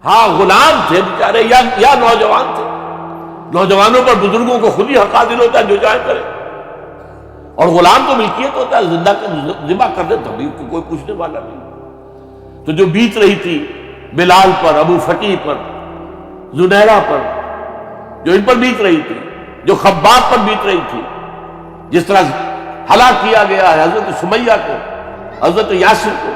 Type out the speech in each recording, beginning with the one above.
ہاں غلام تھے بیچارے یا نوجوان تھے. نوجوانوں پر بزرگوں کو خود ہی حق حاصل ہوتا ہے جو چاہے کرے، اور غلام تو ملکیت ہوتا ہے، زندہ ذبح کر دے تبھی کوئی پوچھنے والا نہیں. تو جو بیت رہی تھی بلال پر، ابو فقیہ پر، زنیرہ پر، جو ان پر بیت رہی تھی، جو خباب پر بیت رہی تھی، جس طرح ہلاک کیا گیا ہے حضرت سمیہ کو، حضرت یاسر کو،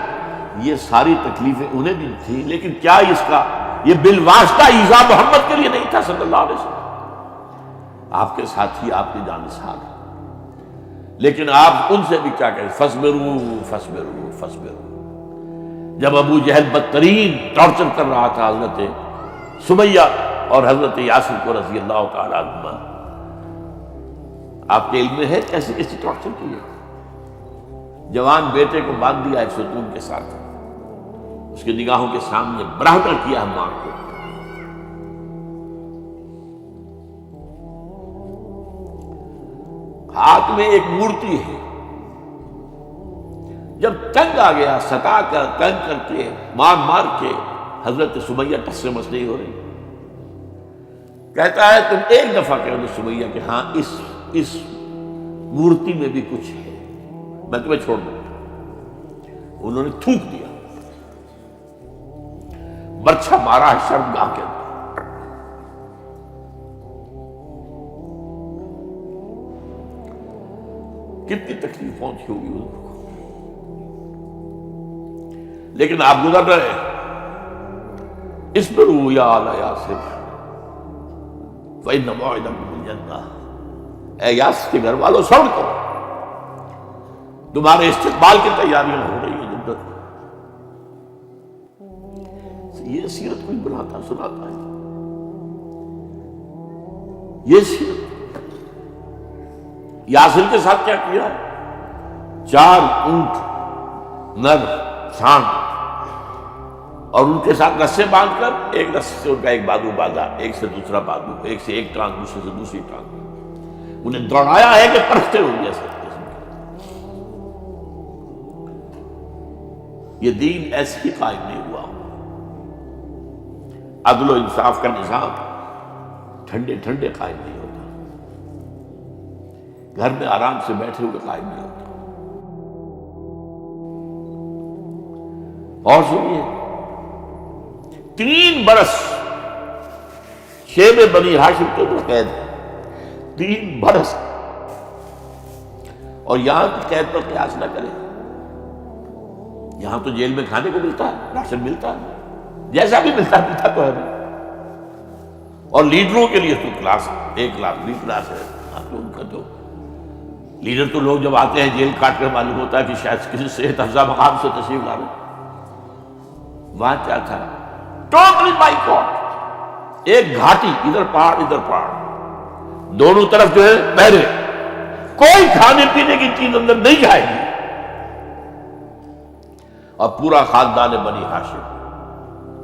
یہ ساری تکلیفیں انہیں بھی تھی. لیکن کیا اس کا یہ بالواسطہ ایذا محمد کے لیے نہیں تھا صلی اللہ علیہ وسلم؟ آپ کے ساتھی، آپ کے جانثار. لیکن آپ ان سے بھی کیا کہیں، فصبروا فصبروا فصبروا. جب ابو جہل بدترین ٹارچر کر رہا تھا حضرت سمیہ اور حضرت یاسر کو رضی اللہ تعالیٰ عنہما، آپ کے علم میں ہے کیسی کیسی ٹارچر کی ہے. جوان بیٹے کو باندھ دیا ایک ستون کے ساتھ، اس کی نگاہوں کے سامنے برہنہ کیا ہے ماں کو. ہاتھ میں ایک مورتی ہے. جب تنگ آ گیا، ستا کر تنگ کر کے مار مار کے حضرت سمیہ ٹس سے مس نہیں ہو رہی. کہتا ہے تم ایک دفعہ کہہ دو سمیہ کہ ہاں اس مورتی میں بھی کچھ ہے، میں تمہیں چھوڑ دوں. انہوں نے تھوک دیا، برچھا مارا ہے شرمگاہ کے اندر. کتنی تکلیف پہنچی ہوگی حضور کو. لیکن آپ گزر رہے ہیں. اصبروا یا آل یاسر فإن موعدکم الجنہ. اے یاسر کے گھر والوں صبر کرو، تمہارے استقبال کی تیاریاں ہو رہی ہیں جنت. یہ سیرت کوئی بناتا سناتا ہے، یہ سیرت. یاسر کے ساتھ کیا کیا ہے؟ 4 اونٹ نر سانڈ، اور ان کے ساتھ رسے باندھ کر ایک رسے سے ان کا ایک بازو باندھا، ایک سے دوسرا بازو، ایک سے ایک ٹانگ، دوسرے سے دوسری ٹانگ. انہیں دوڑایا ہے کہ پرکھتے ہو جیسے. یہ دین ایسے ہی قائم نہیں ہوا. عدل و انصاف کا نظام ٹھنڈے ٹھنڈے قائم نہیں ہوتا، گھر میں آرام سے بیٹھے ہوئے قائم نہیں ہوتا. اور سنیے، 3 برس شیب بنی ہاشم کے اندر قید ہے. 3 برس. اور یہاں کی قید پر قیاس نہ کریں. یہاں تو جیل میں کھانے کو ملتا ہے، راشن ملتا ہے، جیسا بھی ملتا تو ہے. اور لیڈروں کے لیے تو کلاس، ایک کلاس بھی کلاس ہے. آپ ان کا تو لیڈر تو لوگ جب آتے ہیں جیل کاٹ کر معلوم ہوتا ہے کہ شاید کسی صحت افزا مقام سے تشریف لا رہے. وہاں کیا تھا؟ Total boycott. ایک گھاٹی، ادھر پہاڑ ادھر پہاڑ، دونوں طرف جو ہے پہرے. کوئی کھانے پینے کی چیز اندر نہیں جائے گی. اور پورا خاندان بنی ہاشم،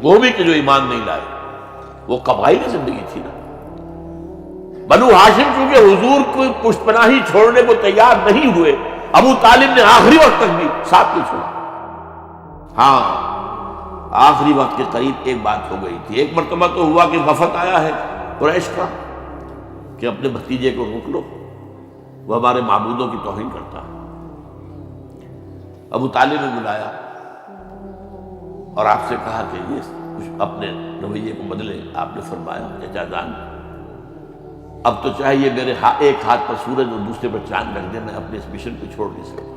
وہ بھی کہ جو ایمان نہیں لائے، وہ قبائلی زندگی تھی نا. بنو ہاشم چونکہ حضور کو پشت پناہی چھوڑنے کو تیار نہیں ہوئے، ابو طالب نے آخری وقت تک بھی ساتھ نہیں چھوڑا. ہاں آخری وقت کے قریب ایک بات ہو گئی تھی. ایک مرتبہ تو ہوا کہ وفد آیا ہے قریش کا کہ اپنے بھتیجے کو روک لو، وہ ہمارے معبودوں کی توہین کرتا ہے. ابو طالب نے بلایا اور آپ سے کہا کہ یہ کچھ اپنے رویے کو بدلے. آپ نے فرمایا چچا جان، اب تو چاہے یہ میرے ایک ہاتھ پر سورج اور دوسرے پر چاند رکھ دے، میں اپنے اس مشن کو چھوڑ نہیں سکتا.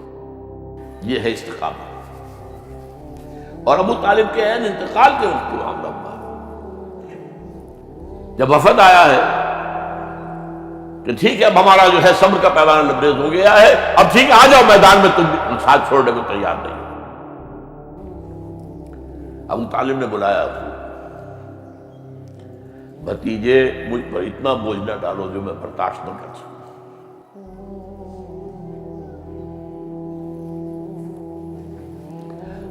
یہ ہے استقامت. اور ابو طالب کے عین انتقال کے وقت کو معاملہ ہوا جب وفد آیا ہے کہ ٹھیک ہے اب ہمارا جو ہے صبر کا پیمانہ لبریز ہو گیا ہے، اب ٹھیک ہے آ جاؤ میدان میں، تم ساتھ چھوڑنے کو تیار نہیں. ابو طالب نے بلایا، بھتیجے مجھ پر اتنا بوجھ نہ ڈالو جو میں برداشت نہ کر سکوں.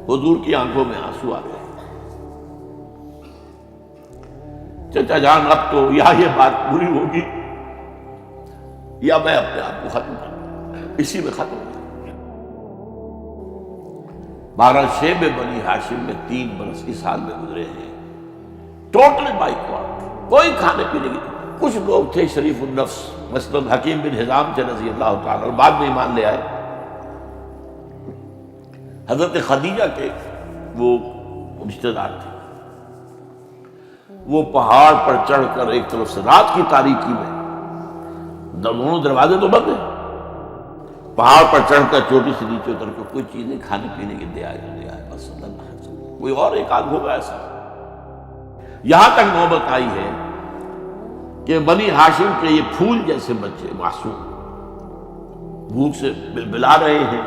حضور کی آنکھوں میں آنسو آ گئے. چچا جان اب تو یا یہ بات پوری ہوگی یا میں اپنے آپ کو ختم کر دوں، اسی میں ختم ہو جاؤں. 12 شیب بنی ہاشم میں 3 برس اس حال میں گزرے ہیں ٹوٹل بائیکاٹ، کوئی کھانے پینے کی۔ کچھ لوگ تھے شریف النفس، مثلا حکیم بن حزام تھے رضی اللہ تعالیٰ، اور بعد میں ایمان لے آئے۔ حضرت خدیجہ کے وہ رشتہ دار تھے، وہ پہاڑ پر چڑھ کر ایک طرف سے رات کی تاریکی میں، دونوں دروازے تو بند ہیں، پہاڑ پر چڑھ کر چوٹی سے نیچے اتر کر کوئی چیزیں کھانے پینے کی دے آئے بس اللہ، کوئی اور ایک آدھ ہوگا ایسا۔ یہاں تک نوبت آئی ہے کہ بنی ہاشم کے یہ پھول جیسے بچے معصوم بھوک سے بلبلا رہے ہیں،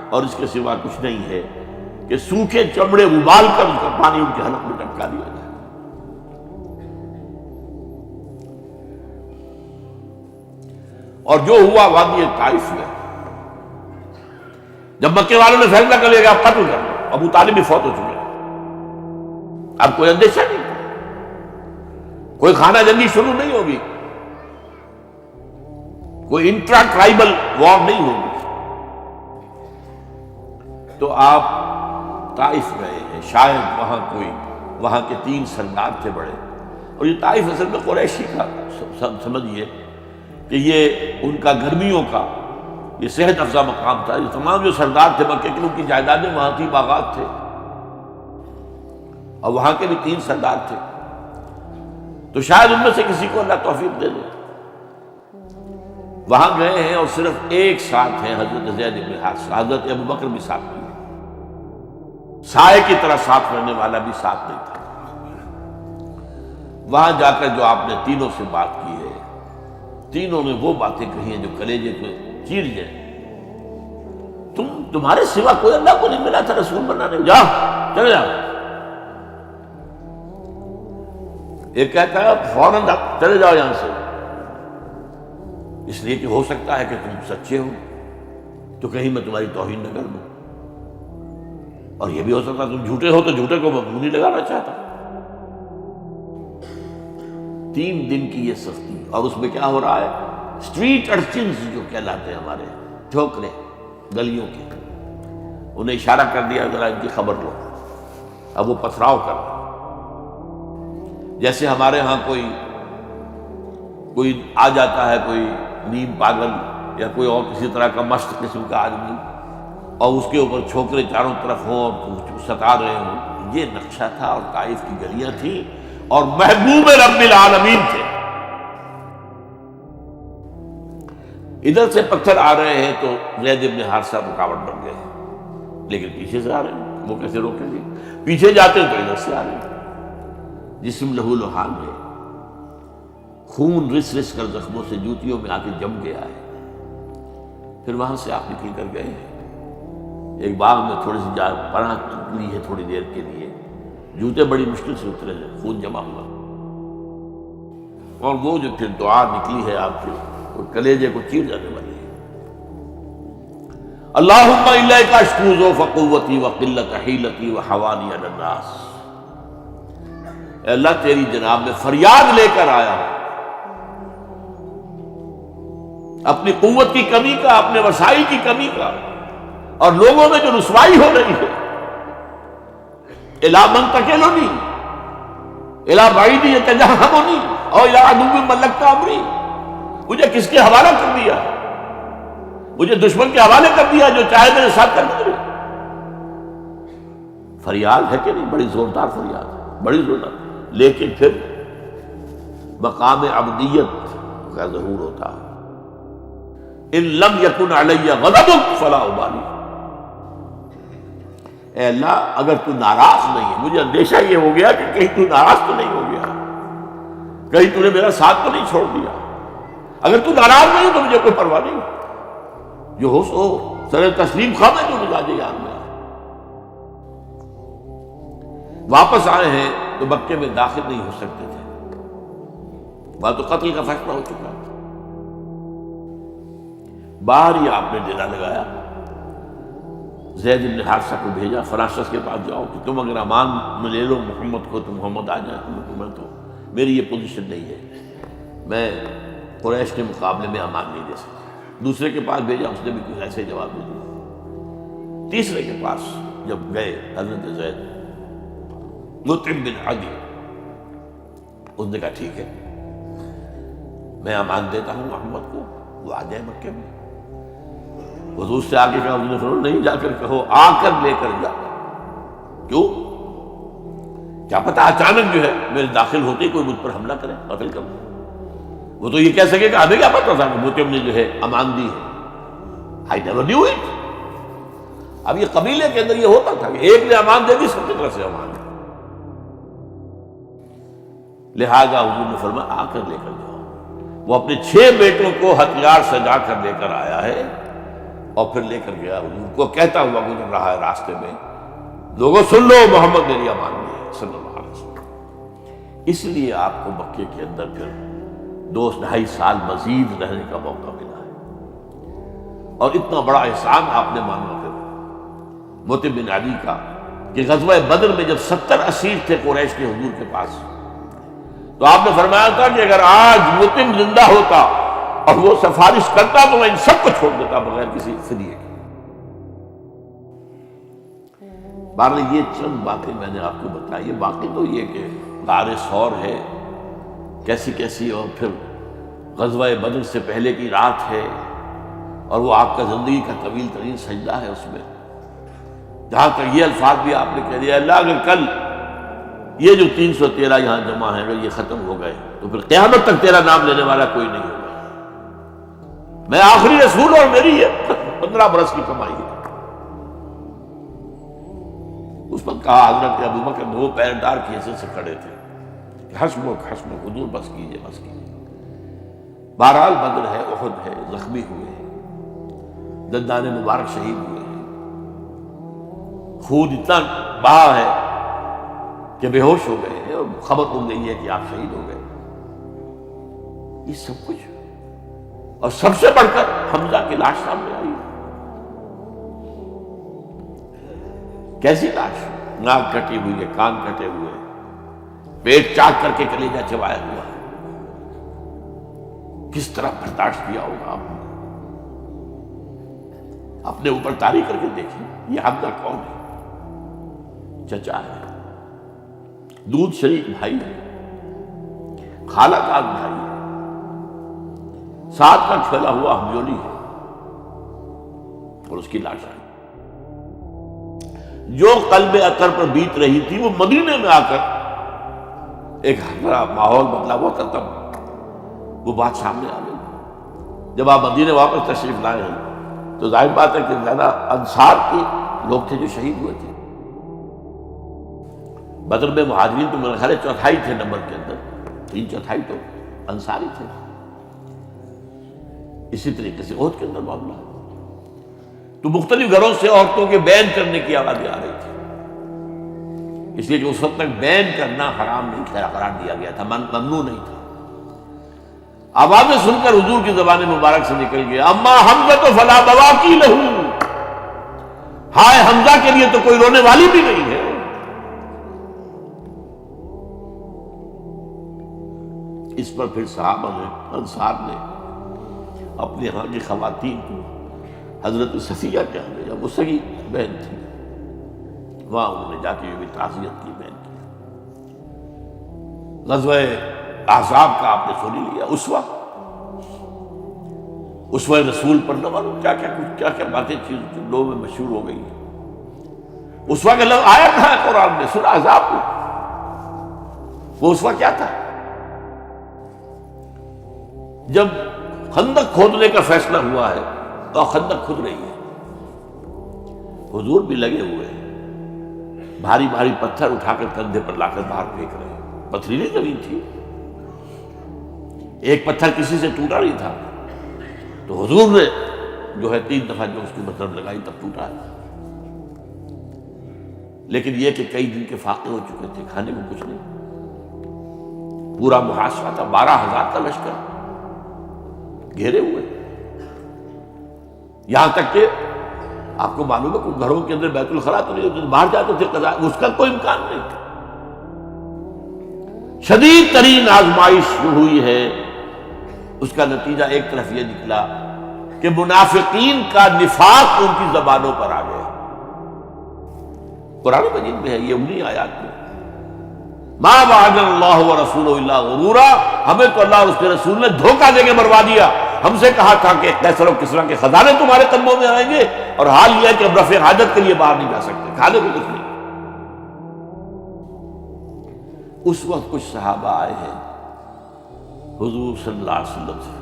اور اس کے سوا کچھ نہیں ہے کہ سوکھے چمڑے ابال کر اس کا پانی ان کے حلق میں ٹپکا دیا جائے۔ اور جو ہوا وادی طائف میں، جب مکے والوں نے فیصلہ کر لیا کہ آپ قتل کر لو، ابو طالب بھی فوت ہو چکے، اب کوئی اندیشہ نہیں، کوئی خانہ جنگی شروع نہیں ہوگی، کوئی انٹرا ٹرائبل وار نہیں ہوگی، تو آپ طائف گئے ہیں۔ شاید وہاں کے 3 سردار تھے بڑے، اور یہ طائف اصل میں قریشی کا سمجھیے کہ یہ ان کا گرمیوں کا یہ صحت افزا مقام تھا۔ یہ تمام جو سردار تھے مکے کے، ان کی جائیدادیں وہاں تھی، باغات تھے، اور وہاں کے بھی 3 سردار تھے، تو شاید ان میں سے کسی کو اللہ توفیق دے دے۔ وہاں گئے ہیں اور صرف ایک ساتھ ہیں، حضرت زید بن حارثہ، حضرت ابو بکر بھی ساتھ نہیں، سائے کی طرح ساتھ رہنے والا بھی ساتھ نہیں تھا۔ وہاں جا کر جو آپ نے تینوں سے بات کی ہے، تینوں نے وہ باتیں کہی ہیں جو کلیجے کو چیر جائیں۔ تمہارے سوا کوئی اللہ کو نہیں ملا تھا رسول بنانے، جاؤ چلے جاؤ۔ ایک کہتا ہے فوراً چلے جاؤ یہاں سے، اس لیے کہ ہو سکتا ہے کہ تم سچے ہو تو کہیں میں تمہاری توہین نہ کر دوں، اور یہ بھی ہو سکتا ہے تم جھوٹے ہو تو جھوٹے کو میں منہ نہیں لگانا چاہتا۔ 3 دن کی یہ سختی، اور اس میں کیا ہو رہا ہے، اسٹریٹ ارچنز جو کہلاتے ہیں ہمارے، ٹھوکرے گلیوں کے، انہیں اشارہ کر دیا ذرا ان کی خبر لو، اب وہ پتھراؤ کر رہے، جیسے ہمارے ہاں کوئی آ جاتا ہے، کوئی نیم پاگل یا کوئی اور کسی طرح کا مست قسم کا آدمی، اور اس کے اوپر چھوکرے چاروں طرف ہوں اور ستا رہے ہوں۔ یہ نقشہ تھا، اور طائف کی گلیاں تھیں، اور محبوب رب العالمین تھے۔ ادھر سے پتھر آ رہے ہیں تو زید بن حارثہ رکاوٹ بن گئے، لیکن پیچھے سے آ رہے ہیں، وہ کیسے روکیں گے؟ پیچھے جاتے ہیں تو ادھر سے آ رہے ہیں۔ جسم لہو لہان ہے، خون رس رس کر زخموں سے جوتیوں میں آ کے جم گیا ہے۔ پھر وہاں سے آپ نکل کر گئے ہیں، ایک باغ میں تھوڑی سی پناہ لی ہے تھوڑی دیر کے لیے، جوتے بڑی مشکل سے اترے ہیں، خون جمع ہوا، اور وہ جو پھر دعا نکلی ہے آپ کے، وہ کلیجے کو چیر جانے والی ہے۔ اللہم الیک اشکو ضعف قوتی وقلت حیلتی وحوانی علی الناس، اے اللہ تیری جناب میں فریاد لے کر آیا ہوں، اپنی قوت کی کمی کا، اپنے وسائل کی کمی کا، اور لوگوں میں جو رسوائی ہو رہی ہے۔ الا من تکلنی الا بعید یتجہمنی او الا عدو ملکت امری، مجھے کس کے حوالہ کر دیا، مجھے دشمن کے حوالے کر دیا جو چاہے میرے ساتھ کر دے۔ فریاد ہے کہ نہیں؟ بڑی زوردار فریاد ہے، بڑی زوردار، لیکن پھر مقام عبدیت کا ظہور ہوتا ہے۔ ان لم یکن علی غضبک فلا ابالی، اے اللہ اگر تو ناراض نہیں ہے، مجھے اندیشہ یہ ہو گیا کہ کہیں تو ناراض تو نہیں ہو گیا، کہیں تو نے میرا ساتھ تو نہیں چھوڑ دیا، اگر تو ناراض نہیں تو مجھے کوئی پرواہ نہیں، جو ہو سو سر تسلیم خواہ میں جو مزاج یار میں۔ واپس آئے ہیں تو مکے میں داخل نہیں ہو سکتے تھے، وہاں تو قتل کا فیصلہ ہو چکا، باہر ہی آپ نے ڈیرا لگایا، زید بن حارثہ کو بھیجا، فلاں شخص کے پاس جاؤ کہ تم اگر امان میں لے لو محمد کو تو محمد آ جائے، میں تو میری یہ پوزیشن نہیں ہے، میں قریش کے مقابلے میں امان نہیں دے سکتا۔ دوسرے کے پاس بھیجا، اس نے بھی کچھ ایسے جواب دے دیا۔ تیسرے کے پاس جب گئے حضرت زید، مطعم بن عدی، اس نے کہا ٹھیک ہے، میں امان دیتا ہوں محمد کو، وہ آ جائے مکے میں۔ حضور سے آگے کہا، حضور نے فرمایا نہیں جا کر کہو، آ کر لے کر جا۔ کیوں؟ کیا پتہ اچانک جو ہے میرے داخل ہوتے ہی کوئی مجھ پر حملہ کرے، قتل کر دے۔ وہ تو یہ کہہ سکے کہ ہمیں کیا پتہ تھا کہ مطعم نے جو ہے امان دی ہے، I never knew it۔ اب یہ قبیلے کے اندر یہ ہوتا تھا کہ ایک نے امان دے دی، سب کی طرف سے امان ہے۔ لہذا حضور نے فرمایا آ کر لے کر جاؤ۔ وہ اپنے 6 بیٹوں کو ہتھیار سجا کر لے کر آیا ہے اور پھر لے کر گیا حضور کو، کہتا ہوا گزر رہا ہے راستے میں، لوگوں سن لو محمد میری امان دی ہے صلی اللہ علیہ وسلم۔ اس لیے آپ کو مکے کے اندر پھر 2-2.5 سال مزید رہنے کا موقع ملا ہے، اور اتنا بڑا احسان آپ نے مانا پھر مطعم بن عدی کا کہ غزوہ بدر میں جب 70 اسیر تھے قریش کے حضور کے پاس، تو آپ نے فرمایا تھا کہ اگر آج مطعم زندہ ہوتا اور وہ سفارش کرتا تو میں ان سب کو چھوڑ دیتا بغیر کسی فدیے کے۔ بہرحال یہ چند باتیں میں نے آپ کو بتائی۔ باقی تو یہ کہ غار ثور ہے کیسی کیسی، اور پھر غزوہ بدر سے پہلے کی رات ہے، اور وہ آپ کا زندگی کا طویل ترین سجدہ ہے اس میں، جہاں تک یہ الفاظ بھی آپ نے کہہ دیا اللہ اگر کل یہ جو 313 یہاں جمع ہیں اگر یہ ختم ہو گئے تو پھر قیامت تک تیرا نام لینے والا کوئی نہیں ہوگا، میں آخری رسول اور میری یہ 15 برس کی کمائی ہے۔ اس وقت کہا حضرت ابوبکر 2 پیر ڈار کی حیثیت سے کھڑے تھے کہ حسبک حسبک حضور بس کیجئے بس کیجئے۔ بہرحال بدر ہے، احد ہے، زخمی ہوئے ہیں، دندان مبارک شہید ہوئے ہیں، خون اتنا بہا ہے کہ بے ہوش ہو گئے ہیں، اور خبر ہو گئی ہے کہ آپ شہید ہو گئے۔ یہ سب کچھ، اور سب سے بڑھ کر حمزہ کی لاش سامنے آئی۔ کیسی لاش؟ ناک کٹی ہوئی ہے، کان کٹے ہوئے ہیں، پیٹ چاک کر کے کلیجہ چبایا ہوا ہے۔ کس طرح برداشت کیا ہوگا آپ نے؟ اپنے اوپر تاری کر کے دیکھیں، یہ حمزہ کون ہے؟ چچا ہے، دودھ شریک بھائی ہے، خالہ کا بھائی ہے، ساتھ کا کھیلا ہوا ہمجولی ہے، اور اس کی لاش آئی۔ جو قلب اطہر پر بیت رہی تھی وہ مدینے میں آ کر ایک ماحول بدلا ہوا تھا، تب وہ بات سامنے آ گئی۔ جب آپ مدینے واپس تشریف لائے ہیں تو ظاہر بات ہے کہ زیادہ انصار کے لوگ تھے جو شہید ہوئے تھے۔ بدر میں مہاجرین تو میرے خیال ہے 1/4 تھے نمبر کے اندر، 3/4 تو انصاری تھے۔ اسی طریقے سے احد کے اندر معاملہ ہے، تو مختلف گھروں سے عورتوں کے بین کرنے کی آوازیں آ رہی تھی، اس لیے کہ اس وقت تک بین کرنا حرام نہیں قرار دیا گیا تھا، ممنوع نہیں تھا۔ آوازیں سن کر حضور کی زبان مبارک سے نکل گیا اما حمزہ تو فلا بواکی لہو، ہائے حمزہ کے لیے تو کوئی رونے والی بھی نہیں ہے۔ اس پر پھر صحابہ نے، انصار نے اپنے ہاں کی خواتین کو حضرت صفیہ کے ہاں بھیجا، وہ سگی بہن تھی، وہاں انہوں نے جا کے بھی تعزیت کی بہن کی۔ غزوہ احزاب کا آپ نے سن لیا، اسوہ رسول پر نہ معلوم کیا کیا باتیں تھیں لوگوں میں مشہور ہو گئی ہیں۔ اسوہ کا لفظ آیا کہاں ہے قرآن میں؟ سورہ احزاب میں۔ وہ اسوہ کیا تھا؟ جب خندق کھودنے کا فیصلہ ہوا ہے تو خندق کھود رہی ہے، حضور بھی لگے ہوئے ہیں، بھاری بھاری پتھر اٹھا کر کندھے پر لا کر باہر پھینک رہے ہیں، پتھریلی زمین تھی، ایک پتھر کسی سے ٹوٹا نہیں تھا، تو حضور نے جو ہے 3 دفعہ جو اس کی مطلب لگائی تب ٹوٹا ہے۔ لیکن یہ کہ کئی دن کے فاقے ہو چکے تھے، کھانے کو کچھ نہیں، پورا محاصرہ تھا، 12,000 کا لشکر گھیرے ہوئے، یہاں تک کہ آپ کو معلوم ہے کہ گھروں کے اندر بیت الخلاء تو نہیں ہوتے، باہر جاتے تھے قضاء، اس کا کوئی امکان نہیں تھا۔ شدید ترین آزمائش جو ہوئی ہے اس کا نتیجہ ایک طرف یہ نکلا کہ منافقین کا نفاق ان کی زبانوں پر آ گیا۔ قرآن مجید میں ہے یہ، انہی آیات میں ما وعدنا اللہ ورسولہ الا غرورا، ہمیں تو اللہ اور اس کے رسول نے دھوکہ دے کے مروا دیا۔ ہم سے کہا تھا کہ قیصر و کسریٰ کے خزانے تمہارے قدموں میں آئیں گے، اور حال یہ ہے کہ اب رفع حاجت کے لیے باہر نہیں جا سکتے، کھانے کو کچھ نہیں۔ اس وقت کچھ صحابہ آئے ہیں حضور صلی اللہ علیہ وسلم سے،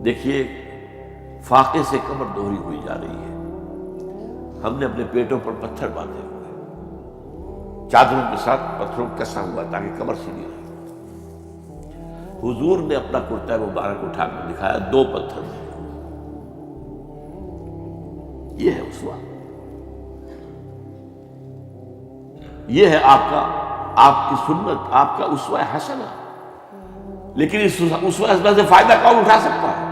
دیکھیے فاقے سے کمر دوہری ہوئی جا رہی ہے، ہم نے اپنے پیٹوں پر پتھر باندھے ہوئے، چادروں کے ساتھ پتھروں کسا ہوا تاکہ کمر سیدھی رہے۔ حضور نے اپنا کرتا مبارک اٹھا کر دکھایا، 2 پتھر میں۔ یہ ہے اسوہ، یہ ہے آپ کی سنت، آپ کا اسوہ حسنہ۔ لیکن اس اسوہ حسنہ سے فائدہ کون اٹھا سکتا ہے؟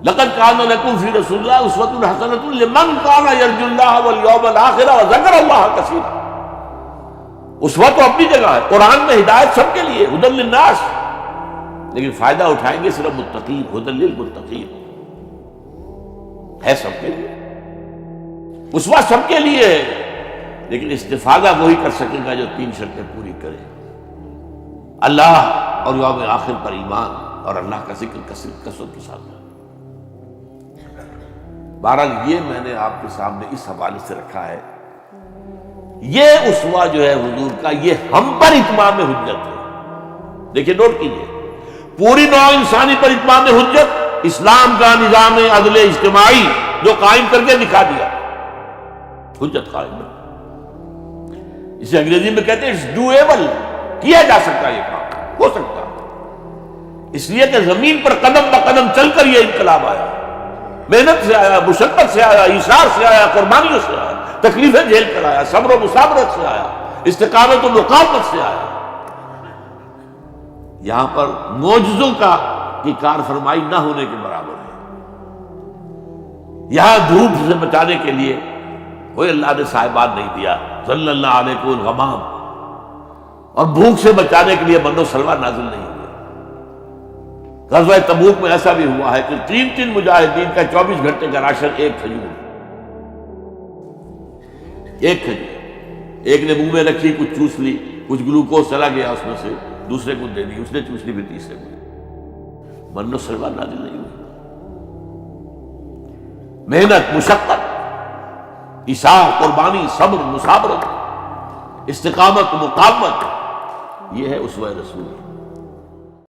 لقد کان لکم فی رسول اللہ اسوۃ حسنۃ لمن کان یرجو اللہ والیوم الآخر وذکر اللہ کثیرا۔ اسوہ تو اپنی جگہ ہے، قرآن میں ہدایت سب کے لیے، ھدی للناس، لیکن فائدہ اٹھائیں گے صرف متقین، ھدی للمتقین ہے سب کے لیے، اسوہ سب کے لیے ہے، لیکن استفادہ وہی کر سکے گا جو 3 شرطیں پوری کرے: اللہ اور یوم آخر پر ایمان، اور اللہ کا ذکر کثرت کے ساتھ۔ بہرحال یہ میں نے آپ کے سامنے اس حوالے سے رکھا ہے، یہ اسوہ جو ہے حضور کا، یہ ہم پر اتمام حجت ہے۔ دیکھیں نوٹ کیجئے، پوری نوع انسانی پر اتمام حجت، اسلام کا نظام عدل اجتماعی جو قائم کر کے دکھا دیا، حجت قائم ہے۔ اسے انگریزی میں کہتے ہیں اٹس ڈویبل، کیا جا سکتا ہے، یہ کام ہو سکتا ہے، اس لیے کہ زمین پر قدم بہ قدم چل کر یہ انقلاب آیا، محنت سے آیا، مشقت سے آیا، ایثار سے آیا، قربانیوں سے آیا، تکلیفیں جھیل کر آیا، صبر و مصابرت سے آیا، استقامت و مقاومت سے آیا۔ یہاں پر معجزوں کی کار فرمائی نہ ہونے کے برابر ہے۔ یہاں دھوپ سے بچانے کے لیے کوئی اللہ نے صاحبان نہیں دیا، صلی اللہ علیہ الغمام، اور بھوک سے بچانے کے لیے من و سلوہ نازل نہیں ہوئے۔ غزوہ تبوک میں ایسا بھی ہوا ہے کہ 3 مجاہدین کا 24 گھنٹے کا راشن ایک کھجور، ایک نے منہ میں رکھی، کچھ چوس لی، کچھ گلوکوز چلا گیا اس میں سے، دوسرے کو دے دی، اس نے چوس لی، پھر تیسرے کو۔ من و سلوہ نازل نہیں ہوئی، محنت، مشقت، ایثار، قربانی، صبر، مصابرت، استقامت، مقاومت، یہ ہے اسوہ رسول۔